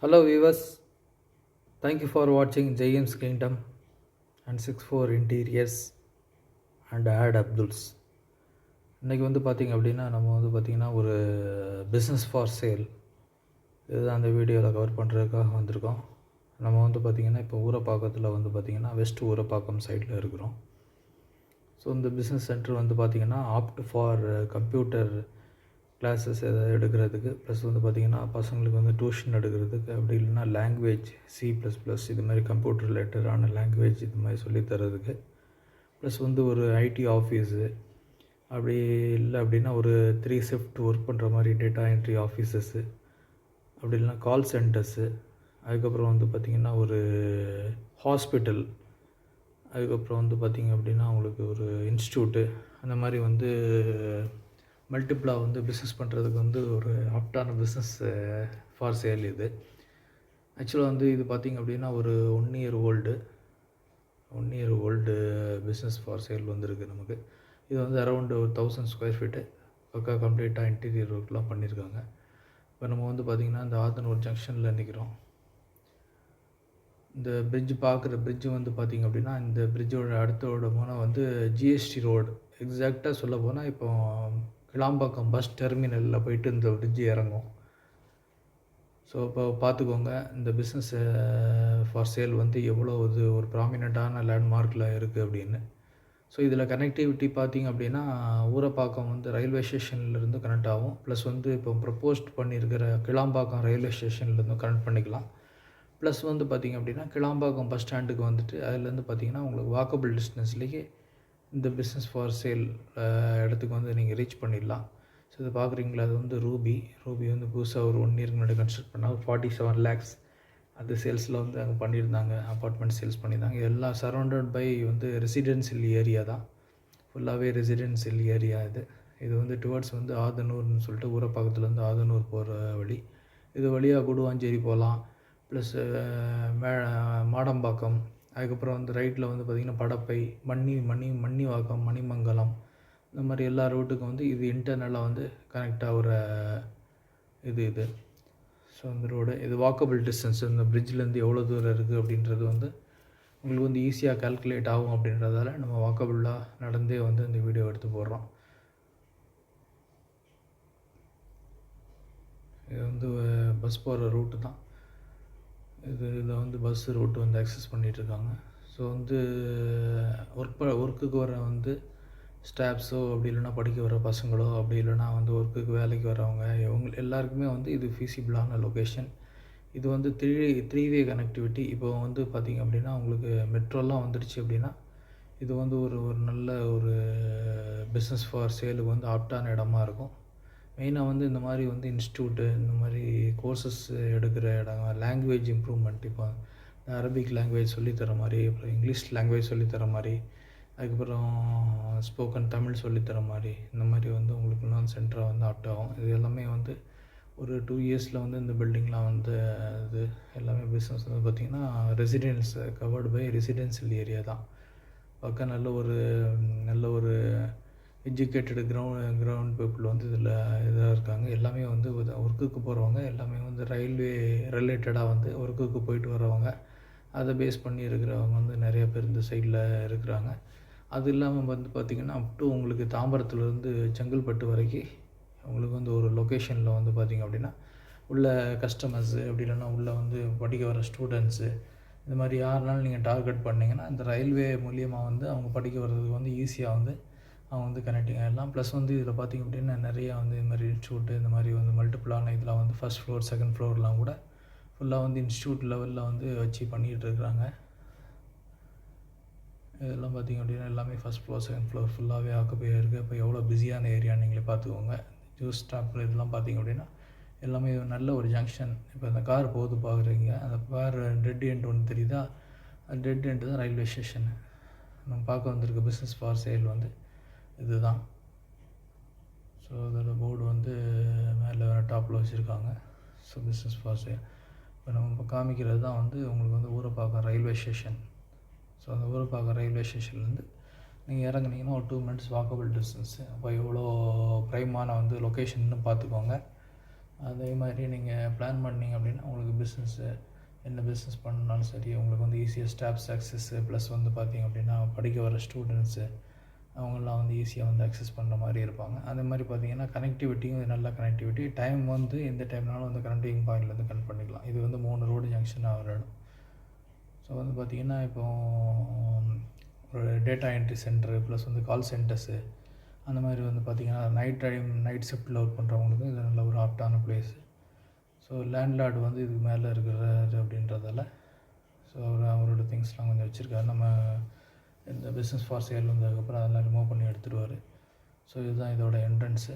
Hello viewers, thank you for watching James Kingdom and 64 Interiors and Ad Abduls. இன்றைக்கி பார்த்திங்க அப்படின்னா நம்ம பார்த்திங்கன்னா ஒரு பிஸ்னஸ் ஃபார் சேல் இதுதான் அந்த வீடியோவில் கவர் பண்ணுறதுக்காக வந்திருக்கோம். நம்ம பார்த்திங்கன்னா இப்போ ஊரப்பாக்கத்தில் பார்த்திங்கன்னா வெஸ்ட் ஊரப்பாக்கம் சைடில் இருக்கிறோம். ஸோ இந்த பிஸ்னஸ் சென்டர் பார்த்திங்கன்னா ஆப்ட் ஃபார் கம்ப்யூட்டர் கிளாஸஸ் எதாவது எடுக்கிறதுக்கு ப்ளஸ் பார்த்திங்கன்னா பசங்களுக்கு டியூஷன் எடுக்கிறதுக்கு அப்படி இல்லைன்னா லாங்குவேஜ் C++ இது மாதிரி கம்ப்யூட்டர் ரிலேட்டடான லாங்குவேஜ் இது மாதிரி சொல்லித்தரதுக்கு ப்ளஸ் ஒரு ஐடி ஆஃபீஸு அப்படி இல்லை அப்படின்னா ஒரு 3 ஷிஃப்ட் ஒர்க் பண்ணுற மாதிரி டேட்டா என்ட்ரி ஆஃபீஸஸ்ஸு அப்படி இல்லைனா கால் சென்டர்ஸு அதுக்கப்புறம் பார்த்திங்கன்னா ஒரு ஹாஸ்பிட்டல் அதுக்கப்புறம் பார்த்திங்க அப்படின்னா அவங்களுக்கு ஒரு இன்ஸ்டியூட்டு அந்த மாதிரி மல்டிப்ளாக பிஸ்னஸ் பண்ணுறதுக்கு ஒரு ஆப்டான பிஸ்னஸ் ஃபார் சேல் இது. ஆக்சுவலாக இது பார்த்திங்க அப்படின்னா ஒரு 1 year old business for sale இருக்குது நமக்கு. இது அரௌண்டு 1000 ஸ்கொயர் ஃபீட்டு பக்கா கம்ப்ளீட்டாக இன்டீரியர் ஒர்க்லாம் பண்ணியிருக்காங்க. இப்போ நம்ம பார்த்திங்கன்னா இந்த ஆத்தனூர் ஜங்ஷனில் நிற்கிறோம். இந்த பிரிட்ஜ் பார்த்திங்க அப்படின்னா இந்த பிரிட்ஜோட அடுத்தோட போனால் GST ரோடு எக்ஸாக்டாக சொல்ல போனால் இப்போ கிளாம்பாக்கம் பஸ் டெர்மினலில் போயிட்டு இந்த பிரிட்ஜு இறங்கும். ஸோ இப்போ பார்த்துக்கோங்க இந்த பிஸ்னஸ் ஃபார் சேல் எவ்வளோ ஒரு ப்ராமினெண்ட்டான லேண்ட்மார்க்கில் இருக்குது அப்படின்னு. ஸோ இதில் கனெக்டிவிட்டி பார்த்திங்க அப்படின்னா ஊரப்பாக்கம் ரயில்வே ஸ்டேஷன்லேருந்து கனெக்ட் ஆகும். ப்ளஸ் இப்போ ப்ரப்போஸ்ட் பண்ணியிருக்கிற கிளாம்பாக்கம் ரயில்வே ஸ்டேஷன்லேருந்து கனெக்ட் பண்ணிக்கலாம். ப்ளஸ் பார்த்திங்க அப்படின்னா கிளாம்பாக்கம் பஸ் ஸ்டாண்டுக்கு அதுலேருந்து பார்த்திங்கன்னா உங்களுக்கு வாக்கபிள் டிஸ்டன்ஸ்லேயே இந்த பிஸ்னஸ் ஃபார் சேல் இடத்துக்கு நீங்கள் ரீச் பண்ணிடலாம். ஸோ இது பார்க்குறீங்களா, அது ரூபி புதுசாக ஒரு 1 இயருக்கு முன்னாடி கன்ஸ்ட்ரக்ட் பண்ணால் 47 lakhs அது சேல்ஸில் அங்கே பண்ணியிருந்தாங்க. அப்பார்ட்மெண்ட் சேல்ஸ் பண்ணியிருந்தாங்க. எல்லாம் சரௌண்டட் பை ரெசிடென்ஷியல் ஏரியா தான், ஃபுல்லாகவே ரெசிடென்ஷியல் ஏரியா இது. இது டுவர்ட்ஸ் ஆதனூர்னு சொல்லிட்டு ஊரப்பாக்கத்துலேருந்து ஆதனூர் போகிற வழி. இது வழியாக குடுவாஞ்சேரி போகலாம். ப்ளஸ் மாடம்பாக்கம் அதுக்கப்புறம் ரைட்டில் பார்த்திங்கன்னா படப்பை மன்னிவாக்கம் மணிமங்கலம் இந்த மாதிரி எல்லா ரூட்டுக்கும் இது இன்டர்னலாக கனெக்ட் ஆகிற இது. ஸோ அந்த ரோடு இது வாக்கபிள் டிஸ்டன்ஸ் இந்த பிரிட்ஜிலேருந்து எவ்வளோ தூரம் இருக்குது அப்படின்றது உங்களுக்கு ஈஸியாக கால்குலேட் ஆகும். அப்படின்றதால நம்ம வாக்கபிளாக நடந்தே இந்த வீடியோ எடுத்து போடுறோம். இது பஸ் போகிற ரூட்டு தான். இதில் பஸ் ரூட்டு அக்சஸ் பண்ணிகிட்ருக்காங்க. ஸோ ஒர்க்குக்கு வர ஸ்டாஃப்ஸோ அப்படி இல்லைனா படிக்க வர பசங்களோ அப்படி இல்லைனா ஒர்க்குக்கு வேலைக்கு வரவங்க இவங்க எல்லாருக்குமே இது ஃபீஸிபிளான லொக்கேஷன். இது த்ரீ வே கனெக்டிவிட்டி. இப்போ பார்த்திங்க அப்படின்னா உங்களுக்கு மெட்ரோலாம் வந்துடுச்சு அப்படின்னா இது ஒரு நல்ல ஒரு பிஸ்னஸ் ஃபார் சேலுக்கு ஆப்டான இடமா இருக்கும். மெயினாக இந்த மாதிரி இன்ஸ்டியூட்டு இந்த மாதிரி கோர்சஸ் எடுக்கிற இடம், லாங்குவேஜ் இம்ப்ரூவ்மெண்ட், இப்போ அரபிக் லாங்குவேஜ் சொல்லித்தர மாதிரி, அப்புறம் இங்கிலீஷ் லாங்குவேஜ் சொல்லித்தர மாதிரி, அதுக்கப்புறம் ஸ்போக்கன் தமிழ் சொல்லித்தர மாதிரி இந்த மாதிரி உங்களுக்கு இன்னும் சென்டராக ஆப்ட் ஆகும். இது எல்லாமே ஒரு 2 இயர்ஸில் இந்த பில்டிங்லாம் இது எல்லாமே பிஸ்னஸ் பார்த்திங்கன்னா residence covered by residential area தான். பக்கம் நல்ல ஒரு எஜுகேட்டடு கிரவுண்ட் பீப்புள் இதில் இதாக இருக்காங்க. எல்லாமே ஒர்க்குக்கு போகிறவங்க எல்லாமே ரயில்வே ரிலேட்டடாக ஒர்க்குக்கு போயிட்டு வரவங்க, அதை பேஸ் பண்ணி இருக்கிறவங்க நிறைய பேர் இந்த சைடில் இருக்கிறாங்க. அது இல்லாமல் பார்த்திங்கன்னா அப் டு உங்களுக்கு தாம்பரத்துலேருந்து செங்கல்பட்டு வரைக்கும் உங்களுக்கு ஒரு லொக்கேஷனில் பார்த்திங்க அப்படின்னா உள்ள கஸ்டமர்ஸு அப்படி இல்லைன்னா உள்ளே படிக்க வர ஸ்டூடெண்ட்ஸு இந்த மாதிரி யாருனாலும் நீங்கள் டார்கெட் பண்ணிங்கன்னா இந்த ரயில்வே மூலியமாக அவங்க படிக்க வர்றதுக்கு ஈஸியாக அவங்க கனெக்டிங் ஆகிடலாம். ப்ளஸ் இதில் பார்த்திங்க அப்படின்னா நிறையா இது மாதிரி இன்ஸ்டியூட்டு இந்த மாதிரி மல்டிப்புளான இதில் ஃபஸ்ட் ஃப்ளோர் செகண்ட் ஃப்ளோர்லாம் கூட ஃபுல்லாக இன்ஸ்டியூட் லெவலில் வச்சு பண்ணிகிட்டு இருக்கிறாங்க. இதெல்லாம் பார்த்திங்க அப்படின்னா எல்லாமே ஃபஸ்ட் ஃப்ளோர் செகண்ட் ஃப்ளோர் ஃபுல்லாகவே ஆக்குப்பை இருக்குது. இப்போ எவ்வளோ பிஸியான ஏரியான்னு நீங்களே பார்த்துக்கோங்க. ஜூஸ் ஸ்டாப்பில் இதெல்லாம் பார்த்திங்க அப்படின்னா எல்லாமே நல்ல ஒரு ஜங்ஷன். இப்போ அந்த கார் போகுது பார்க்குறீங்க, அந்த கார் டெட் எண்ட் ஒன்று தெரியுதா, அந்த டெட் எண்டு தான் ரயில்வே ஸ்டேஷன். நம்ம பார்க்க வந்திருக்க பிஸ்னஸ் ஃபார் சேல் இதுதான். ஸோ அதில் போர்டு மேலே டாப்பில் வச்சுருக்காங்க. So business for sale. இப்போ நம்ம காமிக்கிறது தான் உங்களுக்கு ஊரப்பாக்கம் ரயில்வே ஸ்டேஷன். ஸோ அந்த ஊரப்பாக்கம் ரயில்வே ஸ்டேஷன்லேருந்து நீங்கள் இறங்குனீங்கன்னா ஒரு 2 minutes வாக்கபிள் டிஸ்டன்ஸு. அப்போ எவ்வளோ ப்ரைமான லொக்கேஷன்னு பார்த்துக்கோங்க. அதே மாதிரி நீங்கள் பிளான் பண்ணீங்க அப்படின்னா உங்களுக்கு பிஸ்னஸ்ஸு என்ன பிஸ்னஸ் பண்ணாலும் சரி உங்களுக்கு வந்து ஈஸியாக ஸ்டாஃப்ஸ் ஆக்சஸ்ஸு ப்ளஸ் வந்து பார்த்திங்க அப்படின்னா படிக்க வர ஸ்டூடெண்ட்ஸு அவங்களாம் வந்து ஈஸியாக வந்து அக்சஸ் பண்ணுற மாதிரி இருப்பாங்க. அதே மாதிரி பார்த்திங்கன்னா கனெக்டிவிட்டியும் நல்ல கனெக்டிவிட்டி. டைம் வந்து எந்த டைம்னாலும் வந்து கனெக்டிங் பாயிண்ட்லேருந்து கனெக்ட் பண்ணிக்கலாம். இது வந்து 3 ரோடு ஜங்ஷன் ஆகிற இடம். ஸோ வந்து பார்த்திங்கன்னா இப்போது ஒரு டேட்டா என்ட்ரி சென்டரு ப்ளஸ் வந்து கால் சென்டர்ஸு அந்த மாதிரி வந்து பார்த்திங்கன்னா நைட் ஷிஃப்ட்டில் ஒர்க் பண்ணுறவங்களுக்கு இது நல்ல ஒரு ஆப்டான பிளேஸு. ஸோ லேண்ட்லார்டு வந்து இதுக்கு மேலே இருக்கிறாரு அப்படின்றதால ஸோ அவரோட திங்ஸ்லாம் கொஞ்சம் வச்சுருக்காரு. நம்ம இந்த பிஸ்னஸ் ஃபார் சேல் வந்ததுக்கப்புறம் அதெல்லாம் ரிமூவ் பண்ணி எடுத்துடுவார். ஸோ இதுதான் இதோட என்ட்ரன்ஸு.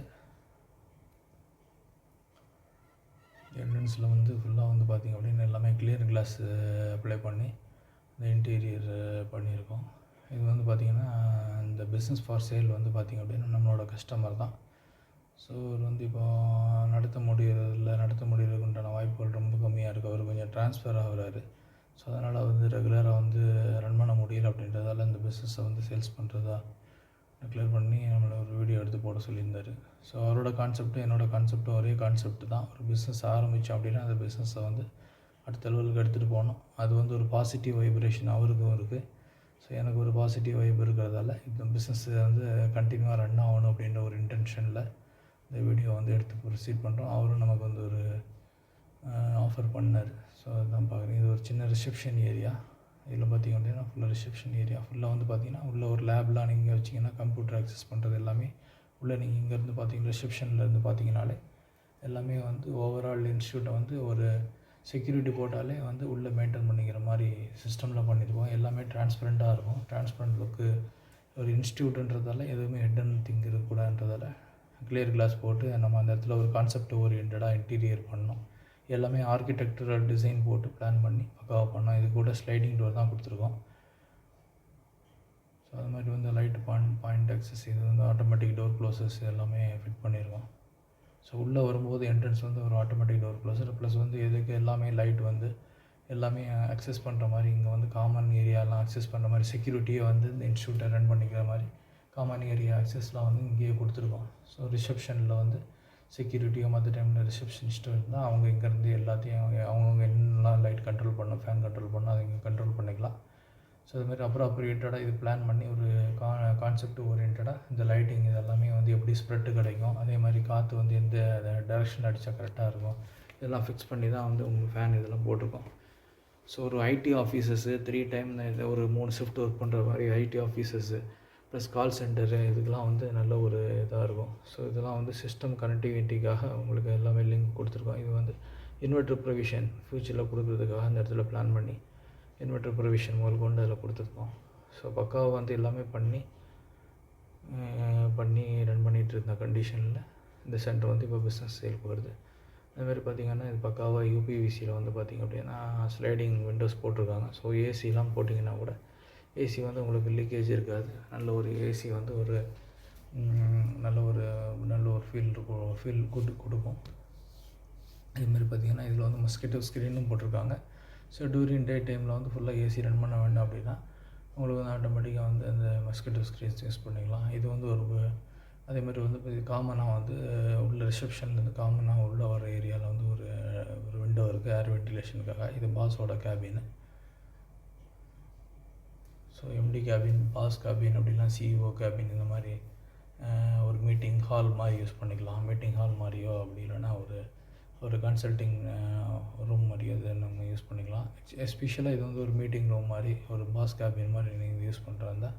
என்ட்ரன்ஸில் வந்து ஃபுல்லாக வந்து பார்த்திங்க அப்படின்னா எல்லாமே கிளியர் கிளாஸ் அப்ளை பண்ணி இந்த இன்டீரியர் பண்ணியிருக்கோம். இது வந்து பார்த்திங்கன்னா இந்த பிஸ்னஸ் ஃபார் சேல் வந்து பார்த்திங்க அப்படின்னா நம்மளோட கஸ்டமர் தான். ஸோ அவர் வந்து இப்போ நடத்த முடியறதுக்கு உண்டான வாய்ப்புகள் ரொம்ப கம்மியாக இருக்குது. அவர் கொஞ்சம் ட்ரான்ஸ்ஃபர் ஆகுறாரு. ஸோ அதனால் வந்து ரெகுலராக வந்து ரன் பண்ண முடியல அப்படின்றதால இந்த பிஸ்னஸை வந்து சேல்ஸ் பண்ணுறதா டிக்ளேர் பண்ணி நம்மளை ஒரு வீடியோ எடுத்து போட சொல்லியிருந்தார். ஸோ அவரோட கான்செப்ட்டும் என்னோடய கான்செப்ட்டும் ஒரே கான்செப்ட் தான். ஒரு பிஸ்னஸ் ஆரம்பித்தோம் அப்படின்னா அந்த பிஸ்னஸை வந்து அடுத்த லெவலுக்கு எடுத்துகிட்டு போகணும். அது வந்து ஒரு பாசிட்டிவ் வைப்ரேஷன் அவருக்கும் இருக்குது. ஸோ எனக்கு ஒரு பாசிட்டிவ் வைப் இருக்கிறதால இந்த பிஸ்னஸ் வந்து கண்டினியூவாக ரன் ஆகணும் அப்படின்ற ஒரு இன்டென்ஷனில் இந்த வீடியோ வந்து எடுத்து ப்ரொசீட் பண்ணுறோம். அவரும் நமக்கு வந்து ஒரு ஆஃபர் பண்ணார். ஸோ அதுதான் பார்க்குறீங்க. இது ஒரு சின்ன ரிசப்ஷன் ஏரியா. இதில் பார்த்திங்க அப்படின்னா ஃபுல்லாக ரிசப்ஷன் ஏரியா ஃபுல்லாக வந்து பார்த்திங்கன்னா உள்ளே ஒரு லேப்லாம் நீங்கள் வச்சிங்கன்னா கம்ப்யூட்டர் ஆக்சஸ் பண்ணுறது எல்லாமே உள்ளே நீங்கள் இங்கேருந்து பார்த்தீங்கன்னா ரிசப்ஷன்லேருந்து பார்த்தீங்கனாலே எல்லாமே வந்து ஓவரால் இன்ஸ்டியூட்டை வந்து ஒரு செக்யூரிட்டி போட்டாலே வந்து உள்ளே மெயின்டைன் பண்ணிக்கிற மாதிரி சிஸ்டமில் பண்ணியிருக்கோம். எல்லாமே டிரான்ஸ்பரண்ட்டாக இருக்கும். டிரான்ஸ்பரண்ட் லுக்கு ஒரு இன்ஸ்டியூட்டுன்றதால எதுவுமே ஹிடன் திங் இருக்கக்கூடாதுன்றதால கிளியர் கிளாஸ் போட்டு நம்ம அந்த இடத்துல ஒரு கான்செப்ட் ஓரியன்டாக இன்டீரியர் பண்ணோம். எல்லாமே ஆர்கிடெக்சரல் டிசைன் போட்டு பிளான் பண்ணி பக்காவாக பண்ணோம். இது கூட ஸ்லைடிங் டோர் தான் கொடுத்துருக்கோம். ஸோ அது மாதிரி வந்து லைட் பாயிண்ட் ஆக்சஸ் இது வந்து ஆட்டோமேட்டிக் டோர் க்ளோசஸ் எல்லாமே ஃபிட் பண்ணியிருக்கோம். ஸோ உள்ளே வரும்போது என்ட்ரன்ஸ் வந்து ஒரு ஆட்டோமேட்டிக் டோர் க்ளோசர் ப்ளஸ் வந்து இதுக்கு எல்லாமே லைட் வந்து எல்லாமே அக்சஸ் பண்ணுற மாதிரி இங்கே வந்து காமன் ஏரியாலாம் அக்சஸ் பண்ணுற மாதிரி செக்யூரிட்டியை வந்து இந்த இன்ஸ்டியூட்டை ரன் பண்ணிக்கிற மாதிரி காமன் ஏரியா அக்சஸ்லாம் வந்து இங்கேயே கொடுத்துருக்கோம். ஸோ ரிசப்ஷனில் வந்து செக்யூரிட்டியோ மற்ற டைமில் ரிசப்ஷனிஸ்ட்டும் இருந்தால் அவங்க இங்கேருந்து எல்லாத்தையும் அவங்கவுங்க என்னெல்லாம் லைட் கண்ட்ரோல் பண்ணணும் ஃபேன் கண்ட்ரோல் பண்ணணும் அதை இங்கே கண்ட்ரோல் பண்ணிக்கலாம். ஸோ இதுமாதிரி அப்ரோப்ரியேட்டடாக இது பிளான் பண்ணி ஒரு கான்செப்ட் ஓரியன்டாக இந்த லைட்டிங் இதெல்லாமே வந்து எப்படி ஸ்ப்ரெட்டு கிடைக்கும், அதே மாதிரி காற்று வந்து எந்த டைரெக்ஷன் அடித்தா கரெக்டாக இருக்கும் இதெல்லாம் ஃபிக்ஸ் பண்ணி தான் வந்து உங்களுக்கு ஃபேன் இதெல்லாம் போட்டிருக்கோம். ஸோ ஒரு ஐடி ஆஃபீஸர்ஸு 3 டைம் ஒரு 3 ஷிஃப்ட் ஒர்க் பண்ணுற மாதிரி ஐடி ஆஃபீஸர்ஸு ப்ளஸ் கால் சென்டரு இதுக்கெலாம் வந்து நல்ல ஒரு இதாக இருக்கும். ஸோ இதெல்லாம் வந்து சிஸ்டம் கனெக்டிவிட்டிக்காக உங்களுக்கு எல்லாமே லிங்க் கொடுத்துருக்கோம். இது வந்து இன்வெர்டர் ப்ரொவிஷன் ஃப்யூச்சரில் கொடுக்குறதுக்காக அந்த இடத்துல பிளான் பண்ணி இன்வெர்டர் ப்ரொவிஷன் முதல் கொண்டு அதில் கொடுத்துருக்கோம். ஸோ பக்காவாக வந்து எல்லாமே பண்ணி ரன் பண்ணிகிட்டு இருந்த கண்டிஷனில் இந்த சென்டர் வந்து இப்போ பிஸ்னஸ் சேலுக்கு வருது. அதுமாதிரி பார்த்திங்கன்னா இது பக்காவாக யூபிவிசியில் வந்து பார்த்திங்க அப்படின்னா ஸ்லைடிங் விண்டோஸ் போட்டிருக்காங்க. ஸோ ஏசிலாம் போட்டிங்கன்னா கூட ஏசி வந்து உங்களுக்கு லீக்கேஜ் இருக்காது. நல்ல ஒரு ஏசி வந்து ஒரு நல்ல ஒரு ஃபீல் கொடுக்கும். இதுமாதிரி பார்த்திங்கன்னா இதில் வந்து மஸ்கிட்டோ ஸ்க்ரீனும் போட்டிருக்காங்க. ஸோ டூரிங் டே டைமில் வந்து ஃபுல்லாக ஏசி ரன் பண்ண வேண்டாம் அப்படின்னா உங்களுக்கு வந்து ஆட்டோமேட்டிக்காக வந்து அந்த மஸ்கிட்டோ ஸ்க்ரீன்ஸ் யூஸ் பண்ணிக்கலாம். இது வந்து அதேமாதிரி வந்து இது காமனாக வந்து உள்ள ரிசப்ஷன்லேருந்து காமனாக உள்ளே வர ஏரியாவில் வந்து ஒரு விண்டோ இருக்குது ஏர் வென்டிலேஷனுக்காக. இது பாஸோட cabin. So MD cabin, boss cabin அப்படின்னா சிஇஓ கேபின் இந்த மாதிரி ஒரு மீட்டிங் ஹால் மாதிரி யூஸ் பண்ணிக்கலாம். மீட்டிங் ஹால் மாதிரியோ அப்படி இல்லைன்னா ஒரு கன்சல்ட்டிங் ரூம் மாதிரியோ இதை நம்ம யூஸ் பண்ணிக்கலாம். எஸ்பெஷலாக இது வந்து ஒரு மீட்டிங் ரூம் மாதிரி ஒரு பாஸ் கேபின் மாதிரி நீங்கள் யூஸ் பண்ணுறதா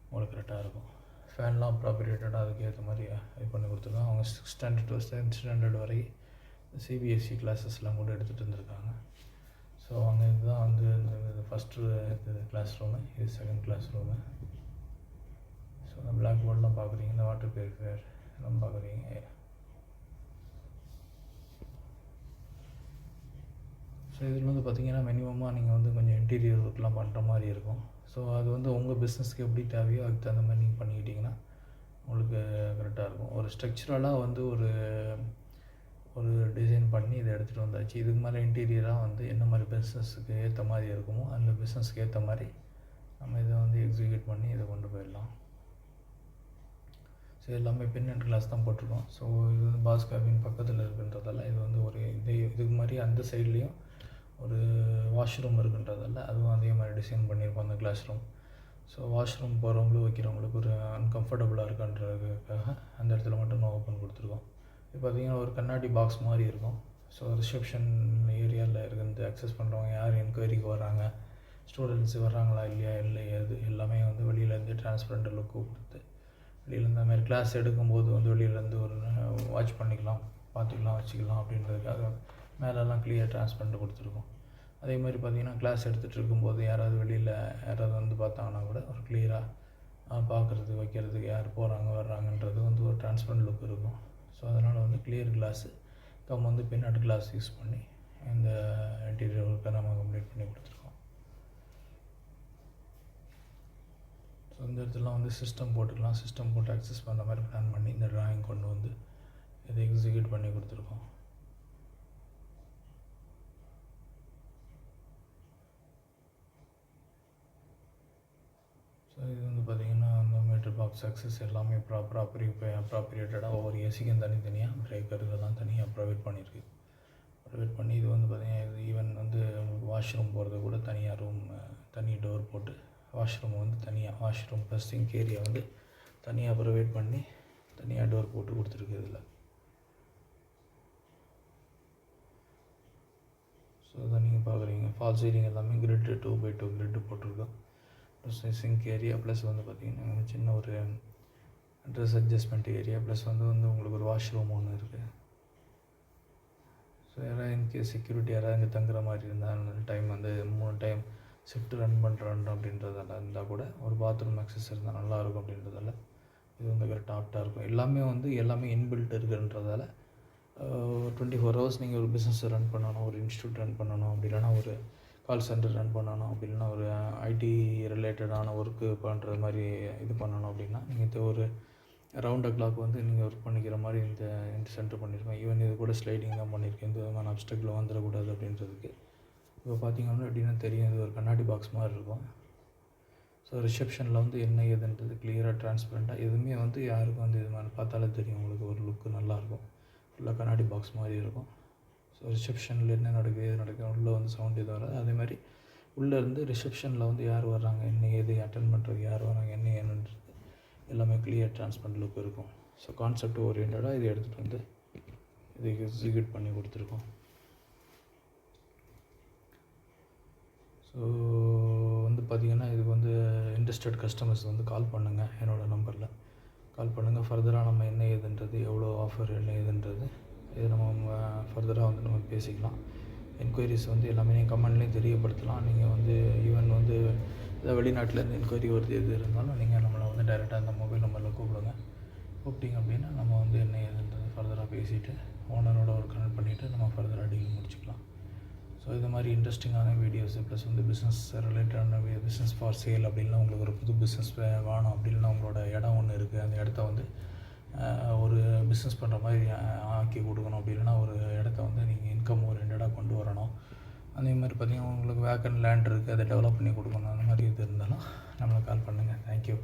உங்களுக்கு கரெக்டாக இருக்கும். ஃபேன்லாம் ப்ராப்பரேட்டடாக அதுக்கேற்ற மாதிரி இது பண்ணி கொடுத்துருக்காங்க. அவங்க 6th standard to 7th standard வரை சிபிஎஸ்சி கிளாஸஸ்லாம் கூட எடுத்துகிட்டு இருந்திருக்காங்க. ஸோ அங்கே இதுதான் வந்து இந்த ஃபஸ்ட்டு கிளாஸ் ரூமு, இது செகண்ட் கிளாஸ் ரூமு. ஸோ இந்த பிளாக் போர்டெலாம் பார்க்குறீங்க, இந்த வாட்டர் பியூரிஃபையர் எல்லாம் பார்க்குறீங்க. ஸோ இதில் வந்து பார்த்திங்கன்னா மினிமமாக நீங்கள் வந்து கொஞ்சம் இன்டீரியர் ஒர்க்லாம் பண்ணுற மாதிரி இருக்கும். ஸோ அது வந்து உங்கள் பிஸ்னஸ்க்கு எப்படி தேவையோ அதுக்கு தகுந்த மாதிரி நீங்கள் பண்ணிக்கிட்டிங்கன்னா உங்களுக்கு கரெக்டாக இருக்கும். ஒரு ஸ்ட்ரக்சரலாக வந்து ஒரு டிசைன் பண்ணி இதை எடுத்துகிட்டு வந்தாச்சு. இதுக்கு மேலே இன்டீரியராக வந்து என்ன மாதிரி பிஸ்னஸுக்கு ஏற்ற மாதிரி இருக்குமோ அந்த பிஸ்னஸ்க்கு ஏற்ற மாதிரி நம்ம இதை வந்து எக்ஸிக்யூட் பண்ணி இதை கொண்டு போயிடலாம். ஸோ எல்லாமே பின் அண்ட் கிளாஸ் தான் போட்டிருக்கோம். ஸோ இது வந்து பாஸ் கேபின் பக்கத்தில் இருக்குன்றதால இது வந்து ஒரு இதுக்கு மாதிரி அந்த சைட்லேயும் ஒரு வாஷ்ரூம் இருக்குன்றதால அதுவும் அதே மாதிரி டிசைன் பண்ணியிருக்கோம் அந்த கிளாஸ் ரூம். ஸோ வாஷ்ரூம் போகிறவங்களும் வைக்கிறவங்களுக்கு ஒரு அன்கம்ஃபர்டபுளாக இருக்குன்றதுக்காக அந்த இடத்துல மட்டும் ஓப்பன் கொடுத்துருக்கோம். இப்போ பார்த்திங்கன்னா ஒரு கண்ணாடி பாக்ஸ் மாதிரி இருக்கும். ஸோ ரிசப்ஷன் ஏரியாவில் இருந்து அக்சஸ் பண்ணுறவங்க யார் என்கொயரிக்கு வராங்க, ஸ்டூடெண்ட்ஸ் வர்றாங்களா இல்லையா, இல்லை அது எல்லாமே வந்து வெளியிலேருந்து டிரான்ஸ்பரண்ட் லுக்கு கொடுத்து வெளியிலேருந்து அதுமாதிரி கிளாஸ் எடுக்கும்போது வந்து வெளியிலேருந்து ஒரு வாட்ச் பண்ணிக்கலாம், பார்த்துக்கலாம், வச்சுக்கலாம் அப்படின்றதுக்காக மேலெல்லாம் கிளியர் டிரான்ஸ்பரண்ட் கொடுத்துருக்கோம். அதே மாதிரி பார்த்திங்கன்னா கிளாஸ் எடுத்துகிட்டு இருக்கும்போது யாராவது வெளியில் யாராவது வந்து பார்த்தாங்கன்னா கூட ஒரு கிளியராக பார்க்குறது வைக்கிறதுக்கு யார் போகிறாங்க வர்றாங்கன்றது வந்து ஒரு டிரான்ஸ்பரண்ட் லுக் இருக்கும். ஸோ அதனால் வந்து கிளியர் கிளாஸு வந்து பின்னாடி கிளாஸ் யூஸ் பண்ணி இந்த இன்டீரியர் ஒர்க்கை நம்ம கம்ப்ளீட் பண்ணி கொடுத்துருக்கோம். ஸோ இந்த இடத்துலாம் வந்து சிஸ்டம் போட்டுக்கலாம், சிஸ்டம் போட்டு அக்சஸ் பண்ணுற மாதிரி பிளான் பண்ணி இந்த ட்ராயிங் கொண்டு வந்து இதை எக்ஸிக்யூட் பண்ணி கொடுத்துருக்கோம். ஸோ இது வந்து பார்த்திங்கன்னா அந்த மீட்டர் பாக்ஸ் அக்சஸ் எல்லாமே அப்ராப்ரியேட்டடாக ஒவ்வொரு ஏசிக்கும் தனித்தனியாக பிரேக்கர் இதெல்லாம் தனியாக ப்ரொவைட் பண்ணி இது வந்து பார்த்திங்கன்னா இது ஈவன் வந்து வாஷ்ரூம் போகிறது கூட தனியாக ரூம் தனி டோர் போட்டு வாஷ்ரூம் வந்து தனியாக வாஷ்ரூம் ப்ளஸ் சிங்க் ஏரியா வந்து தனியாக ப்ரொவைட் பண்ணி தனியாக டோர் போட்டு கொடுத்துருக்கு இதில். ஸோ இதை நீங்கள் பார்க்குறீங்க ஃபால் சீலிங் எல்லாமே கிரிட்டு 2x2 கிரிட்டு போட்டிருக்கோம். ப்ளஸ் சிங்க் ஏரியா ப்ளஸ் வந்து பார்த்திங்கன்னா சின்ன ஒரு ட்ரெஸ் அட்ஜஸ்ட்மெண்ட் ஏரியா ப்ளஸ் வந்து உங்களுக்கு ஒரு வாஷ்ரூம் ஒன்று இருக்குது. ஸோ யாராவது இன்கேஸ் செக்யூரிட்டி யாராவது இங்கே தங்குற மாதிரி இருந்தால் டைம் வந்து 3 டைம் ஷிஃப்ட் ரன் பண்ணுறோம் அப்படின்றதால இருந்தால் கூட ஒரு பாத்ரூம் அக்சஸ் இருந்தால் நல்லாயிருக்கும் அப்படின்றதால இது வந்து கரெக்டாக ஆப்டாக இருக்கும். எல்லாமே இன்பில்ட் இருக்குன்றதால 24 ஹவர்ஸ் நீங்கள் ஒரு பிஸ்னஸ் ரன் பண்ணணும், ஒரு இன்ஸ்டியூட் ரன் பண்ணணும், அப்படி இல்லைனா ஒரு கால் சென்டர் ரன் பண்ணணும், அப்படி இல்லைனா ஒரு ஐடி ரிலேட்டடான ஒர்க்கு பண்ணுற மாதிரி இது பண்ணணும் அப்படின்னா நீங்கள் ஒரு ரவுண்ட் கிளாக் வந்து நீங்கள் ஒர்க் பண்ணிக்கிற மாதிரி இந்த சென்டர் பண்ணியிருக்கோம். ஈவன் இது கூட ஸ்லைடிங் தான் பண்ணியிருக்கேன், எந்த விதமான அப்டக்கில் வந்துடக்கூடாது அப்படின்றதுக்கு. இப்போ பார்த்திங்கன்னா எப்படின்னா தெரியும், இது ஒரு கண்ணாடி பாக்ஸ் மாதிரி இருக்கும். ஸோ ரிசப்ஷனில் வந்து என்ன ஏதுன்றது கிளியராக டிரான்ஸ்பரண்ட்டாக எதுவுமே வந்து யாருக்கும் வந்து இது மாதிரி பார்த்தாலே தெரியும், உங்களுக்கு ஒரு லுக்கு நல்லாயிருக்கும். ஃபுல்லாக கண்ணாடி பாக்ஸ் மாதிரி இருக்கும். ஸோ ரிசப்ஷனில் என்ன நடக்குது எது நடக்குது உள்ளே வந்து சவுண்ட் இது வராது. அதேமாதிரி உள்ளேருந்து ரிசப்ஷனில் வந்து யார் வர்றாங்க என்ன ஏது அட்டன் பண்ணுறதுக்கு யார் வராங்க என்ன ஏன்னுன்றது எல்லாமே கிளியர் டிரான்ஸ்பரண்ட் லுக் இருக்கும். ஸோ கான்செப்ட் ஓரியன்டாக இதை எடுத்துகிட்டு வந்து இதை எக்ஸிக்யூட் பண்ணி கொடுத்துருக்கோம். ஸோ வந்து பார்த்திங்கன்னா இதுக்கு வந்து இன்ட்ரெஸ்டட் கஸ்டமர்ஸ் வந்து கால் பண்ணுங்கள், என்னோடய நம்பரில் கால் பண்ணுங்கள். ஃபர்தராக நம்ம என்ன ஏதுன்றது எவ்வளோ ஆஃபர் என்ன ஏதுன்றது இது நம்ம ஃபர்தராக வந்து நம்ம பேசிக்கலாம். என்கொயரிஸ் வந்து எல்லாமே நீங்கள் கமெண்ட்லேயும் தெரியப்படுத்தலாம். நீங்கள் வந்து ஈவன் வந்து ஏதாவது வெளிநாட்டிலேருந்து என்கொயரி வருது எது இருந்தாலும் நீங்கள் நம்மளை வந்து டைரெக்டாக அந்த மொபைல் நம்பரில் கூப்பிட்டிங்க அப்படின்னா நம்ம வந்து என்ன ஏதுன்றது ஃபர்தராக பேசிவிட்டு ஓனரோட ஒரு கனெக்ட் பண்ணிவிட்டு நம்ம ஃபர்தராக டீல் முடிச்சுக்கலாம். ஸோ இது மாதிரி இன்ட்ரெஸ்டிங்கான வீடியோஸு ப்ளஸ் வந்து பிஸ்னஸ் ரிலேட்டடான பிஸ்னஸ் ஃபார் சேல் அப்படின்னா உங்களுக்கு ஒரு புது பிஸ்னஸ் வேணும் அப்படின்னா உங்களோட இடம் ஒன்று இருக்குது, அந்த இடத்த வந்து ஒரு பிஸ்னஸ் பண்ணுற மாதிரி ஆக்கி கொடுக்கணும். அப்படி இல்லைனா ஒரு இடத்த வந்து நீங்கள் இன்கம் ஓரியன்டாக கொண்டு வரணும். அதே மாதிரி பார்த்திங்கன்னா உங்களுக்கு வேக்கன்ட் லேண்ட் இருக்குது, அதை டெவலப் பண்ணி கொடுக்கணும். அந்த மாதிரி இது இருந்தாலும் நம்மளை கால் பண்ணுங்கள். தேங்க்யூ.